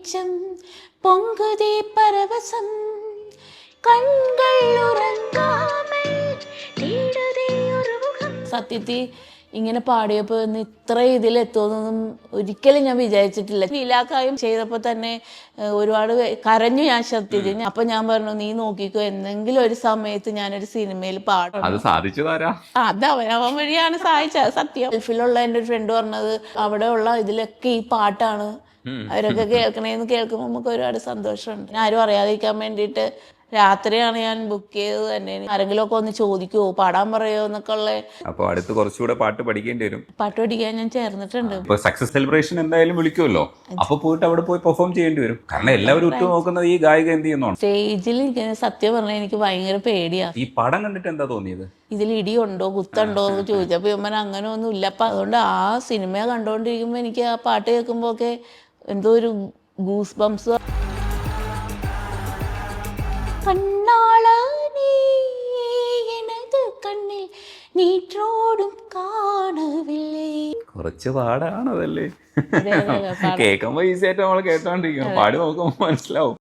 വെളിച്ചം പൊങ്കുതേ പരവശം കൺകൾ ഉറങ്ങാമൽ തേടുതേ ഒരു മുഖം. സത്യത്തിൽ ഇങ്ങനെ പാടിയപ്പോൾ ഇത്ര ഇതിലെത്തുമെന്നൊന്നും ഒരിക്കലും ഞാൻ വിചാരിച്ചിട്ടില്ല. ലീലാക്കായും ചെയ്തപ്പോൾ തന്നെ ഒരുപാട് കരഞ്ഞു ഞാൻ സത്യത്തിൽ. അപ്പൊ ഞാൻ പറഞ്ഞു, നീ നോക്കിക്കോ, എന്തെങ്കിലും ഒരു സമയത്ത് ഞാനൊരു സിനിമയിൽ പാടും. അത് സാധിച്ചതാരാ? അത് അവൻ വഴിയാണ് സാധിച്ചത്. സത്യം. ഗൾഫിലുള്ള എൻ്റെ ഒരു ഫ്രണ്ട് പറഞ്ഞത്, അവിടെ ഉള്ള ഇതിലൊക്കെ ഈ പാട്ടാണ് അവരൊക്കെ കേൾക്കണേന്ന് കേൾക്കുമ്പോൾ നമുക്ക് ഒരുപാട് സന്തോഷമുണ്ട്. ആരും അറിയാതിരിക്കാൻ വേണ്ടിയിട്ട് രാത്രിയാണ് ഞാൻ ബുക്ക് ചെയ്തത് തന്നെ. ആരെങ്കിലും ഒക്കെ ഒന്ന് ചോദിക്കുവോ, പാടാൻ പറയുമോ എന്നൊക്കെ ഉള്ള. അപ്പൊ അടുത്ത് കുറച്ചുകൂടെ പാട്ട് പഠിക്കേണ്ടി വരും. പാട്ട് പഠിക്കാൻ ഞാൻ ചേർന്നിട്ടുണ്ട്. ഇപ്പൊ സക്സസ് സെലിബ്രേഷൻ എന്തായാലും വിളിക്കുമല്ലോ, അപ്പൊ പോയിട്ട് അവിടെ പോയി പെർഫോം ചെയ്യേണ്ടി വരും. കാരണം എല്ലാവരും ഉറ്റു നോക്കുന്നത് ഈ ഗായിക എന്ത് ചെയ്യുന്നതാണ്. സ്റ്റേജിൽ സത്യം പറഞ്ഞാൽ എനിക്ക് ഭയങ്കര പേടിയാ. ഈ പടം കണ്ടിട്ട് എന്താ തോന്നിയത്? ഇതിൽ ഇടിയുണ്ടോ കുത്തുണ്ടോ എന്ന് ചോദിച്ചപ്പോൾ ഇവൻ അങ്ങനെ ഒന്നും ഇല്ല. അപ്പം അതുകൊണ്ട് ആ സിനിമ കണ്ടുകൊണ്ടിരിക്കുമ്പോൾ എനിക്ക് ആ പാട്ട് കേൾക്കുമ്പോൾ ഒക്കെ എന്തോ ഒരു ഗൂസ് ബംസ്. കണ്ണാളനേ எனது കണ്ണിൽ നീറ്റോടും കാണവില്ലേ. കുറച്ച് പാടാണതല്ലേ, കേൾക്കുമ്പോ ഈസി ആയിട്ട് നമ്മൾ കേട്ടോണ്ടിരിക്കണം, പാടി നോക്കുമ്പോ മനസ്സിലാവും.